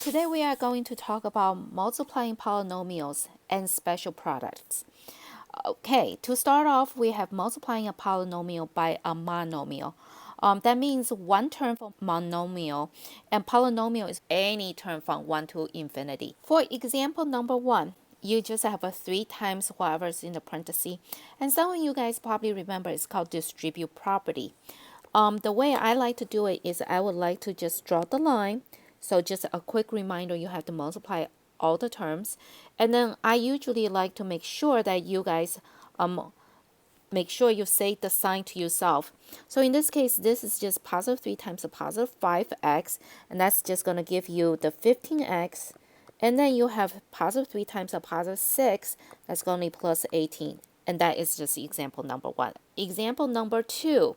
Today we are going to talk about multiplying polynomials and special products. Okay, to start off, we have multiplying a polynomial by a monomial. That means one term for monomial, and polynomial is any term from 1 to infinity. For example number 1, you just have a 3 times whatever's in the parenthesis, and some of you guys probably remember it's called distribute property. The way I like to do it is I would like to just draw the line. So just a quick reminder, you have to multiply all the terms. And then I usually like to make sure that you guys make sure you say the sign to yourself. So in this case, this is just positive 3 times a positive 5x, and that's just going to give you the 15x. And then you have positive 3 times a positive 6, that's going to be plus 18. And that is just example number 1. Example number 2.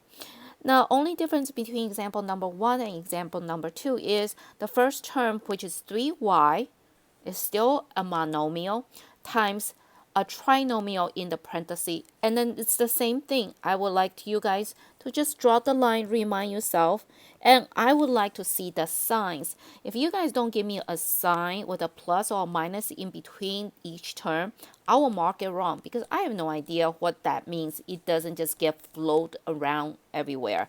Now, only difference between example number 1 and example number 2 is the first term, which is 3y, is still a monomial times a trinomial in the parenthesis. And then it's the same thing. I would like you guys to just draw the line, remind yourself, and I would like to see the signs. If you guys don't give me a sign with a plus or minus in between each term, I will mark it wrong because I have no idea what that means. It doesn't just get floated around everywhere.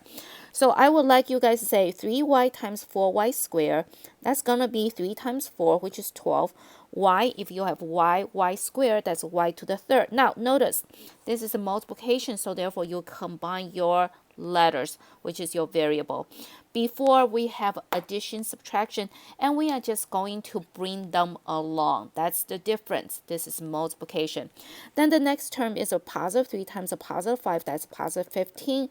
So I would like you guys to say 3y times 4y squared. That's going to be 3 times 4, which is 12. Y, if you have y squared, that's y to the third. Now, notice, this is a multiplication, so therefore you combine your letters, which is your variable. Before we have addition, subtraction, and we are just going to bring them along. That's the difference. This is multiplication. Then the next term is a positive 3 times a positive 5, that's positive 15.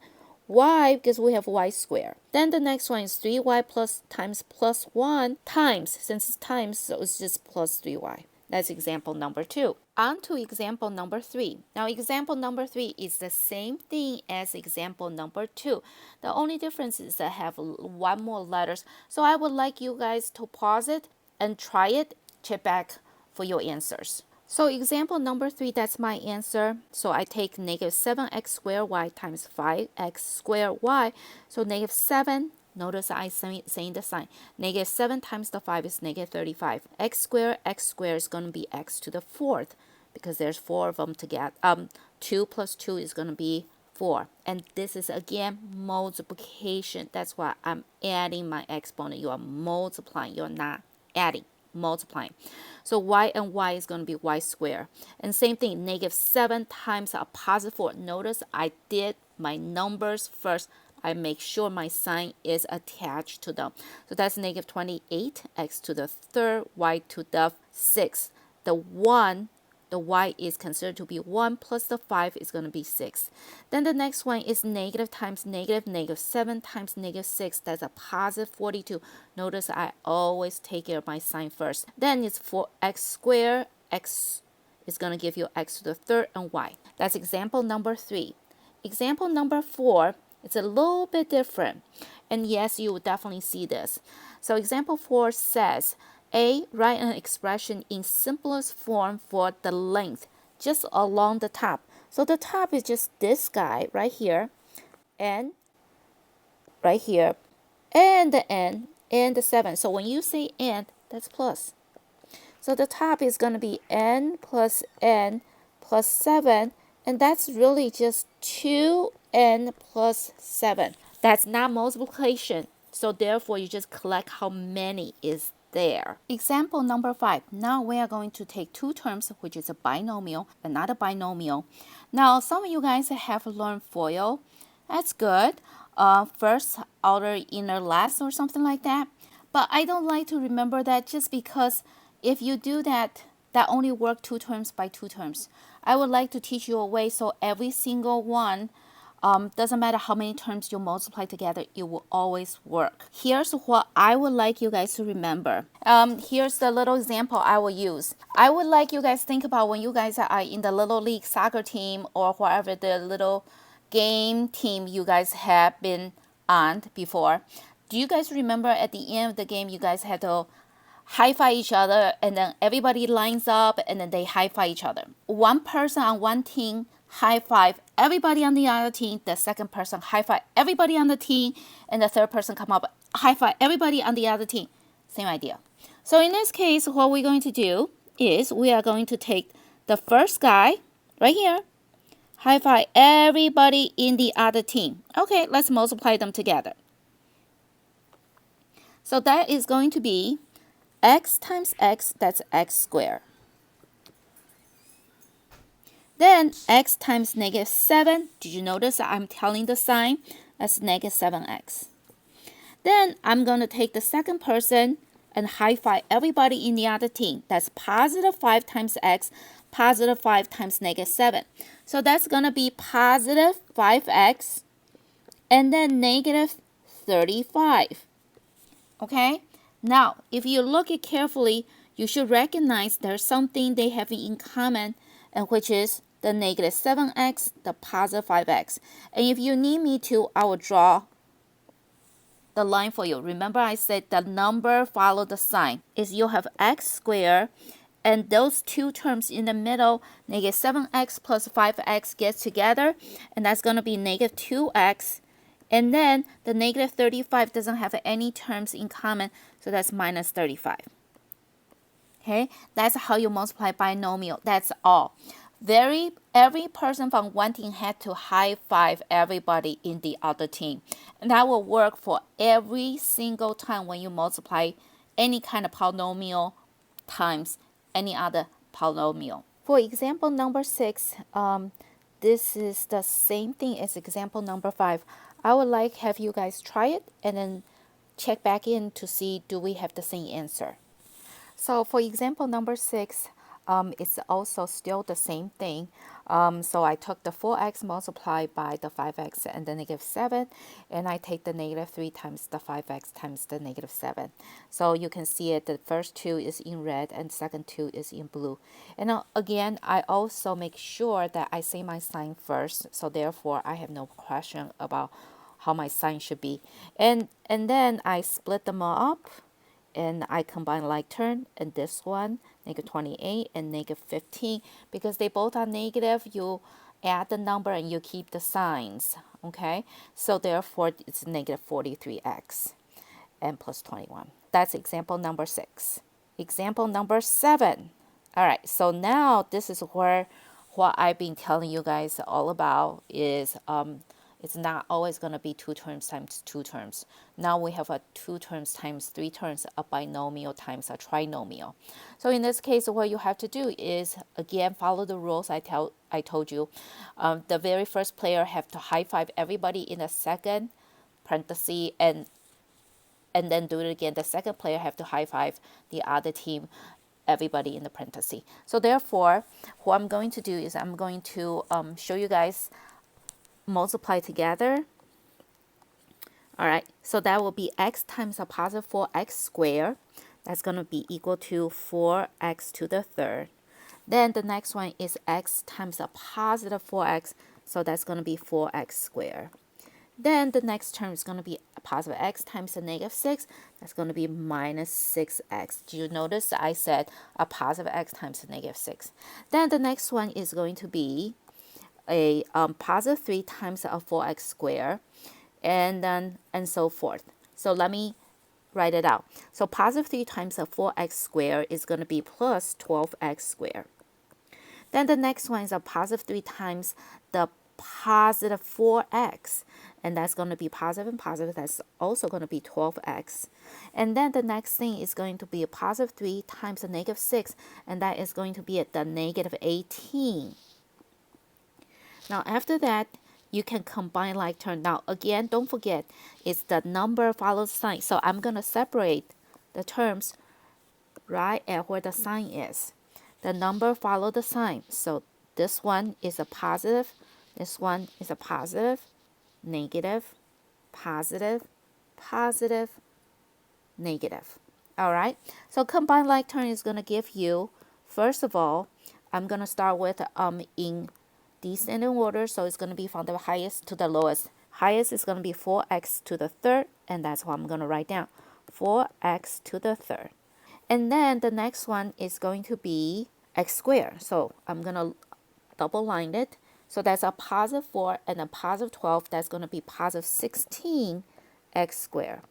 Y, because we have y squared. Then the next one is 3y plus times plus 1 times, since it's times, so it's just plus 3y. That's example number 2. On to example number 3. Now, example number 3 is the same thing as example number 2. The only difference is that I have one more letters. So I would like you guys to pause it and try it, check back for your answers. So example number 3, that's my answer. So I take negative 7x squared y times 5x squared y. So negative 7, notice I saying the sign. Negative 7 times the 5 is negative 35. X squared is going to be x to the 4th because there's 4 of them together. 2 plus 2 is going to be 4. And this is again multiplication. That's why I'm adding my exponent. You are multiplying. You're not adding. Multiplying. So y and y is going to be y squared. And same thing, negative 7 times a positive 4. Notice I did my numbers first. I make sure my sign is attached to them. So that's negative 28 x to the third, y to the 6th. The y is considered to be 1 plus the 5 is going to be 6. Then the next one is negative times negative, negative 7 times negative 6. That's a positive 42. Notice I always take care of my sign first. Then it's 4x squared. X is going to give you x to the third and y. That's example number 3. Example number 4, it's a little bit different. And yes, you will definitely see this. So example 4 says, A, write an expression in simplest form for the length, just along the top. So the top is just this guy right here, and right here, and the n, and the 7. So when you say and, that's plus. So the top is going to be n plus 7, and that's really just 2n plus 7. That's not multiplication. So therefore, you just collect how many is there. Example number 5. Now we are going to take two terms, which is a binomial, another binomial. Now, some of you guys have learned FOIL. That's good. First, outer, inner, last, or something like that. But I don't like to remember that just because if you do that, that only work two terms by two terms. I would like to teach you a way so every single one, doesn't matter how many terms you multiply together, it will always work. Here's what I would like you guys to remember. Here's the little example I will use. I would like you guys think about when you guys are in the little league soccer team or whatever the little game team you guys have been on before. Do you guys remember at the end of the game you guys had to high-five each other and then everybody lines up and then they high-five each other? One person on one team high-five everybody on the other team, the second person high-five everybody on the team, and the third person come up high-five everybody on the other team. Same idea. So in this case, what we're going to do is we are going to take the first guy right here, high five everybody in the other team. Okay, let's multiply them together. So that is going to be x times x, that's x squared. Then x times -7, did you notice that I'm telling the sign? That's -7x. Then I'm going to take the second person and high five everybody in the other team. That's +5 times x, +5 times -7. So that's going to be +5x and then -35. Okay? Now, if you look it carefully, you should recognize there's something they have in common, and which is the -7x, the +5x. And if you need me to, I will draw the line for you. Remember I said the number follow the sign. Is you have x squared, and those two terms in the middle, -7x plus 5x gets together, and that's going to be -2x. And then the -35 doesn't have any terms in common, so that's -35. Okay, that's how you multiply binomial. That's all. Every person from one team had to high five everybody in the other team. And that will work for every single time when you multiply any kind of polynomial times any other polynomial. For example number 6, this is the same thing as example number 5. I would like have you guys try it and then check back in to see do we have the same answer. So for example number 6, it's also still the same thing. So I took the 4x multiplied by the 5x and the -7, and I take the -3 times the 5x times the -7. So you can see it, the first two is in red and second two is in blue. And again, I also make sure that I say my sign first, so therefore I have no question about how my sign should be. And then I split them all up, and I combine like term, and this one, -28 and -15, because they both are negative, you add the number and you keep the signs, okay? So therefore, it's -43x and plus 21. That's example number 6. Example number 7. All right, so now this is where what I've been telling you guys all about is it's not always going to be 2 terms times 2 terms. Now we have a 2 terms times 3 terms, a binomial times a trinomial. So in this case, what you have to do is, again, follow the rules I told you. The very first player have to high five everybody in the second parenthesis, and then do it again. The second player have to high five the other team, everybody in the parenthesis. So therefore, what I'm going to do is I'm going to show you guys multiply together. All right, so that will be x times a +4x squared. That's going to be equal to 4x to the third. Then the next one is x times a +4x, so that's going to be 4x squared. Then the next term is going to be a +x times a -6. That's going to be -6x. Do you notice I said a +x times a -6? Then the next one is going to be a +3 times a 4x squared, and so forth. So let me write it out. So +3 times a 4x squared is going to be plus 12x squared. Then the next one is a +3 times the +4x, and that's going to be positive and positive. That's also going to be 12x. And then the next thing is going to be a +3 times a -6, and that is going to be at the -18. Now after that, you can combine like term. Now again, don't forget, it's the number follows sign. So I'm going to separate the terms right at where the sign is. The number follow the sign. So this one is a positive, this one is a positive, negative, positive, positive, negative. All right, so combine like term is going to give you, first of all, I'm going to start with in descending order, so it's going to be from the highest to the lowest. Highest is going to be 4x to the third, and that's what I'm going to write down, 4x to the third. And then the next one is going to be x squared, so I'm going to double line it. So that's a +4 and a +12, that's going to be +16x squared.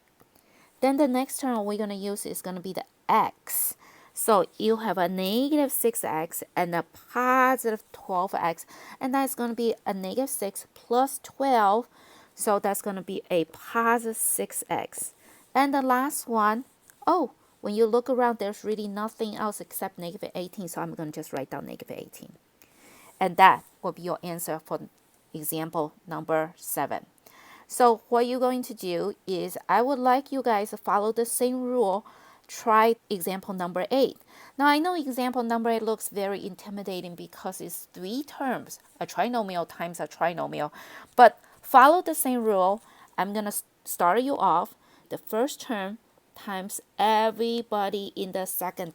Then the next term we're going to use is going to be the x. So you have a negative 6x and a positive 12x, and that's going to be a negative 6 plus 12. So that's going to be a positive 6x. And the last one, oh, when you look around, there's really nothing else except negative 18. So I'm going to just write down negative 18. And that will be your answer for example number 7. So what you're going to do is I would like you guys to follow the same rule. Try example number 8. Now I know example number 8 looks very intimidating because it's 3 terms, a trinomial times a trinomial. But follow the same rule. I'm going to start you off. The first term times everybody in the second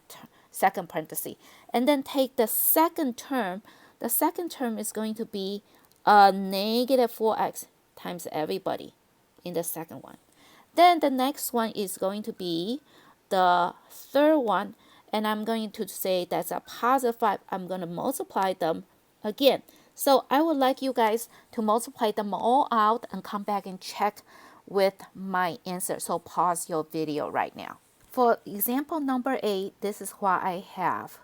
parenthesis. And then take the second term. The second term is going to be a negative 4x times everybody in the second one. Then the next one is going to be the third one, and I'm going to say that's a positive 5. I'm going to multiply them again. So I would like you guys to multiply them all out and come back and check with my answer. So pause your video right now. For example number 8, this is what I have.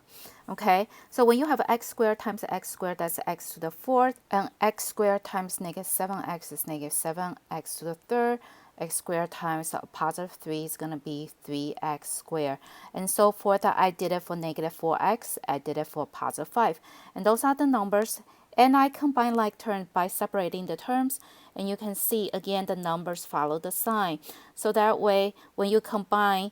Okay, so when you have x squared times x squared, that's x to the 4th, and x squared times negative 7x is negative 7x to the 3rd, x squared times positive 3 is going to be 3x squared, and so forth. I did it for negative 4x, I did it for positive 5, and those are the numbers. And I combine like terms by separating the terms, and you can see again the numbers follow the sign. So that way, when you combine,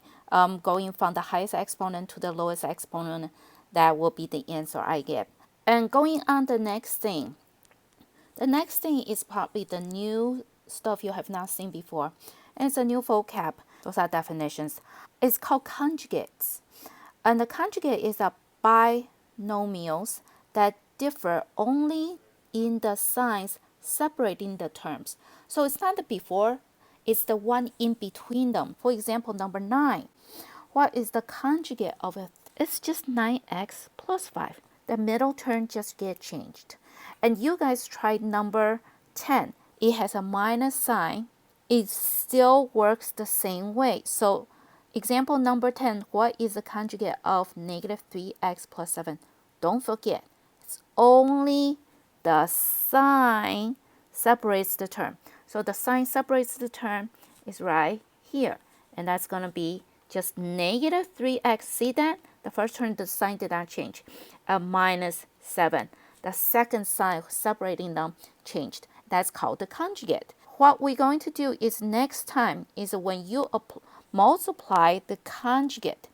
going from the highest exponent to the lowest exponent, that will be the answer I get. And going on the next thing. The next thing is probably the new stuff you have not seen before. And it's a new vocab. Those are definitions. It's called conjugates. And the conjugate is a binomials that differ only in the signs separating the terms. So it's not the before, it's the one in between them. For example, number 9. What is the conjugate of it? It's just 9x plus 5. The middle term just get changed. And you guys tried number 10. It has a minus sign. It still works the same way. So example number 10, what is the conjugate of negative 3x plus 7? Don't forget, it's only the sign separates the term. So the sign separates the term is right here. And that's going to be just negative 3x. See that? The first term, the sign did not change. Minus 7. The second sign separating them changed. That's called the conjugate. What we're going to do is next time is when you multiply the conjugate.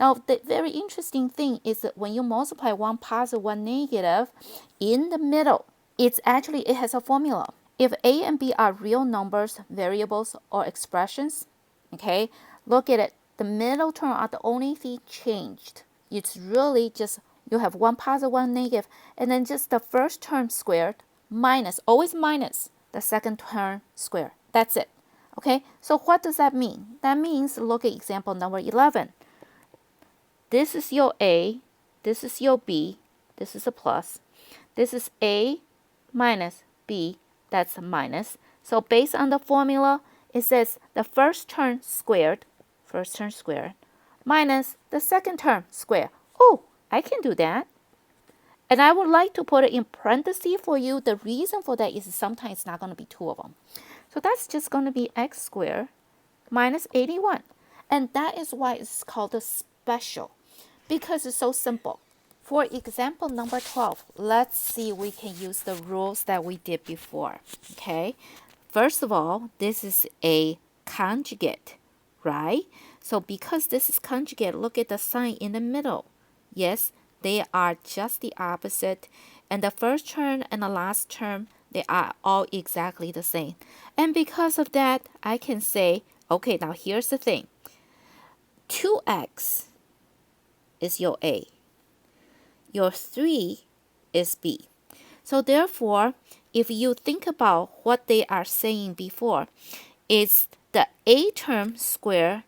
Now, the very interesting thing is that when you multiply one positive, one negative, in the middle, it has a formula. If A and B are real numbers, variables, or expressions, okay, look at it. The middle term are the only thing changed. It's really just you have one positive, one negative, and then just the first term squared minus, always minus the second term squared. That's it. Okay, so what does that mean? That means, look at example number 11. This is your A, this is your B, this is a plus. This is A minus B, that's a minus. So based on the formula, it says the first term squared, minus the second term squared. Oh, I can do that. And I would like to put it in parentheses for you. The reason for that is sometimes it's not going to be 2 of them. So that's just going to be x squared minus 81. And that is why it's called a special, because it's so simple. For example number 12, let's see if we can use the rules that we did before. Okay, first of all, this is a conjugate, right? So because this is conjugate, look at the sign in the middle. Yes, they are just the opposite. And the first term and the last term, they are all exactly the same. And because of that, I can say, okay, now here's the thing. 2x is your A. Your 3 is B. So therefore, if you think about what they are saying before, it's the A term square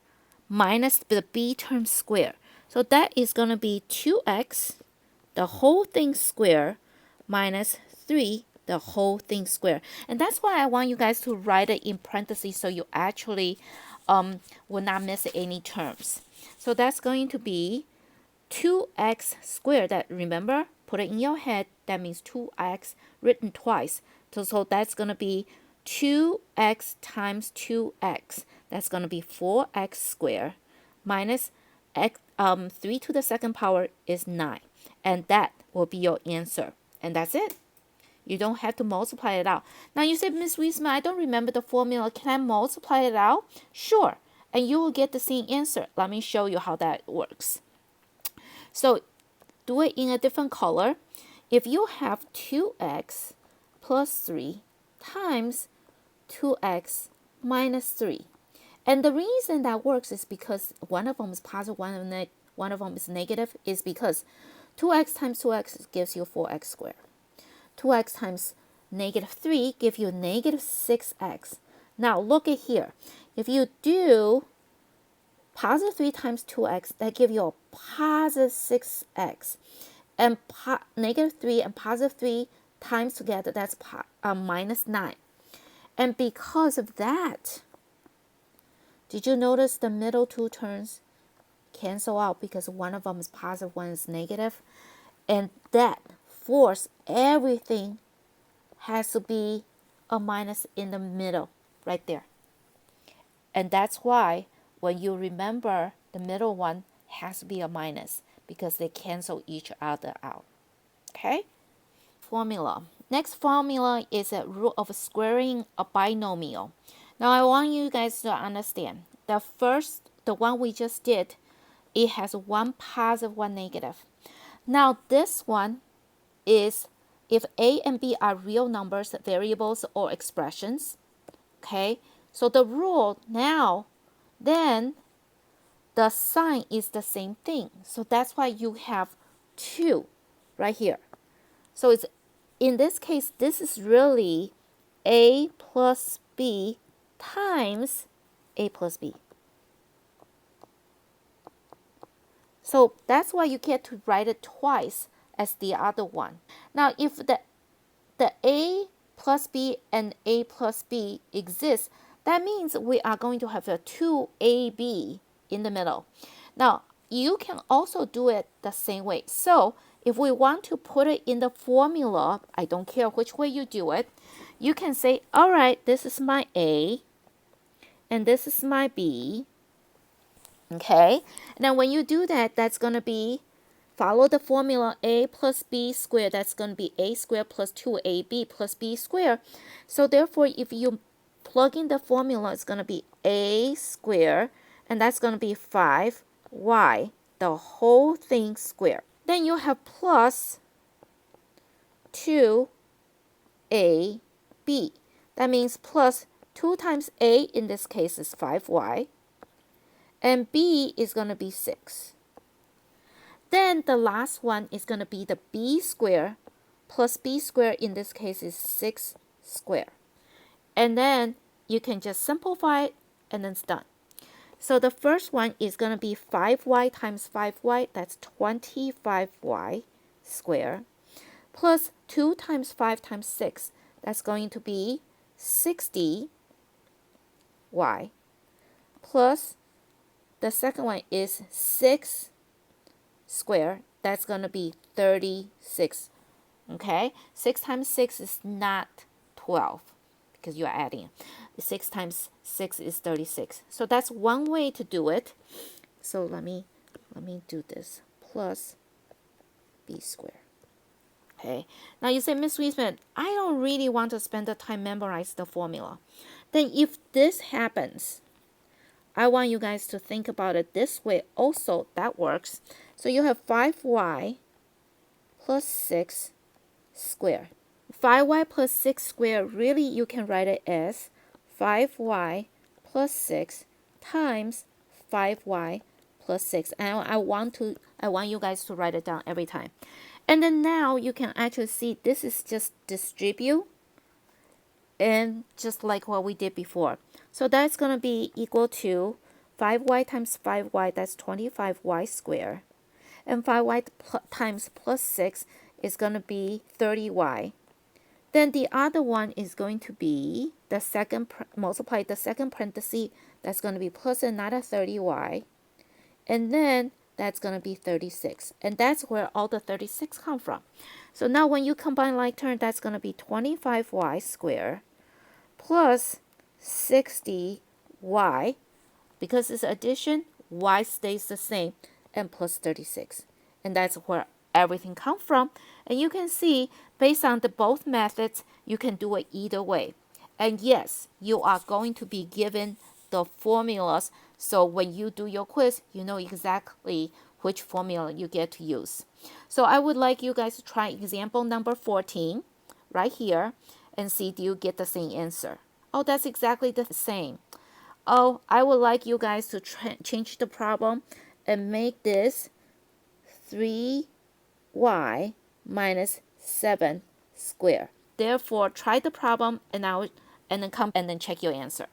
minus the B term square. So that is going to be 2x, the whole thing square, minus 3, the whole thing square. And that's why I want you guys to write it in parentheses so you actually will not miss any terms. So that's going to be 2x squared. That, remember, put it in your head. That means 2x written twice. So that's going to be 2x times 2x. That's going to be 4x squared minus x, 3 to the second power is 9. And that will be your answer. And that's it. You don't have to multiply it out. Now you say, Miss Wiesman, I don't remember the formula. Can I multiply it out? Sure. And you will get the same answer. Let me show you how that works. So do it in a different color. If you have 2x plus 3 times 2x minus 3. And the reason that works is because one of them is positive, one of them is negative, is because 2x times 2x gives you 4x squared. 2x times negative 3 gives you negative 6x. Now look at here. If you do positive 3 times 2x, that gives you a positive 6x. And negative 3 and positive 3 times together, that's minus 9. And because of that, did you notice the middle two terms cancel out because one of them is positive, one is negative? And that force everything has to be a minus in the middle right there. And that's why when you remember the middle one has to be a minus because they cancel each other out. Okay? Formula. Next formula is a rule of squaring a binomial. Now I want you guys to understand the one we just did, it has one positive, one negative. Now this one is if A and B are real numbers, variables, or expressions. Okay, so the rule now, then the sign is the same thing. So that's why you have 2 right here. So it's, in this case, this is really A plus B times A plus B. So that's why you get to write it twice as the other one. Now, if the A plus B and A plus B exists, that means we are going to have a 2AB in the middle. Now, you can also do it the same way. So if we want to put it in the formula, I don't care which way you do it, you can say, all right, this is my A, and this is my B. Okay, now when you do that, that's going to be, follow the formula A plus B squared. That's going to be A squared plus 2AB plus B squared. So therefore, if you plug in the formula, it's going to be A squared, and that's going to be 5y, the whole thing squared. Then you have plus 2AB. That means plus 2 times A in this case is 5y. And B is going to be 6. Then the last one is going to be the B squared plus B squared, in this case is 6 squared. And then you can just simplify it and then it's done. So the first one is going to be 5y times 5y, that's 25y squared, plus 2 times 5 times 6, that's going to be 60y, plus the second one is 6 squared. That's going to be 36. Okay? 6 times 6 is not 12 because you are adding. 6 times 6 is 36. So that's one way to do it. So let me do this. Plus B squared. Okay? Now you say, Miss Wiesman, I don't really want to spend the time memorize the formula. Then if this happens, I want you guys to think about it this way also. That works. So you have 5y plus 6 squared. 5y plus 6 squared, really you can write it as 5y plus 6 times 5y plus 6. And I want you guys to write it down every time. And then now you can actually see this is just distribute, and just like what we did before. So that's going to be equal to 5y times 5y, that's 25y squared. And 5y times plus 6 is going to be 30y. Then the other one is going to be the second, multiply the second parenthesis, that's going to be plus another 30y. and then that's going to be 36. And that's where all the 36 come from. So now when you combine like term, that's going to be 25y squared plus 60y. Because it's addition, y stays the same, and plus 36. And that's where everything comes from. And you can see, based on the both methods, you can do it either way. And yes, you are going to be given the formulas. So when you do your quiz, you know exactly which formula you get to use. So I would like you guys to try example number 14 right here and see, do you get the same answer? Oh, that's exactly the same. Oh, I would like you guys to change the problem and make this 3y minus 7 squared. Therefore, try the problem and then come and then check your answer.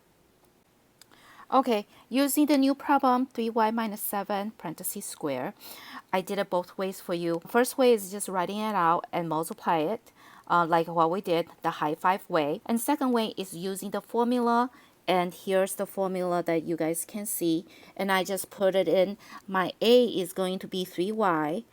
Okay, using the new problem 3y minus 7 parentheses square, I did it both ways for you. First way is just writing it out and multiply it, like what we did, the high five way. And second way is using the formula, and here's the formula that you guys can see. And I just put it in. My A is going to be 3y,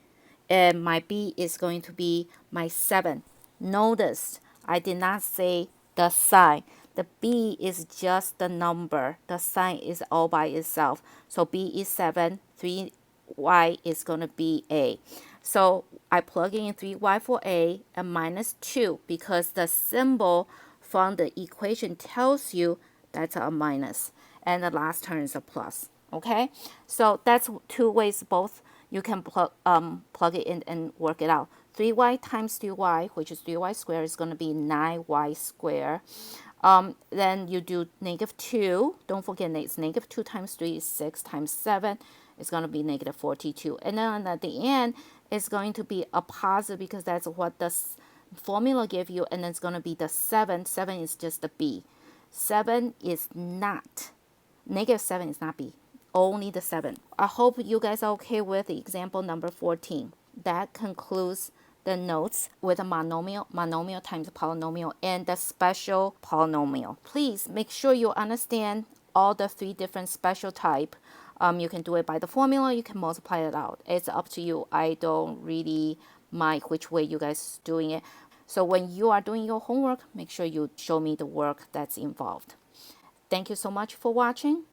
and my B is going to be my 7. Notice I did not say the sign. The B is just the number. The sign is all by itself. So B is 7, 3y is going to be A. So I plug in 3y for A and minus 2 because the symbol from the equation tells you that's a minus. And the last term is a plus. Okay? So that's two ways both you can plug it in and work it out. 3y times 3y, which is 3y squared, is going to be 9y squared. Then you do negative 2. Don't forget, it's negative 2 times 3 is 6 times 7. It's going to be negative 42. And then at the end, it's going to be a positive because that's what the formula gave you. And then it's going to be the 7. 7 is just the B. 7 is not. Negative 7 is not B. Only the 7. I hope you guys are okay with example number 14. That concludes the notes with a monomial times polynomial, and the special polynomial. Please make sure you understand all the 3 different special type. You can do it by the formula. You can multiply it out. It's up to you. I don't really mind which way you guys doing it. So when you are doing your homework, make sure you show me the work that's involved. Thank you so much for watching.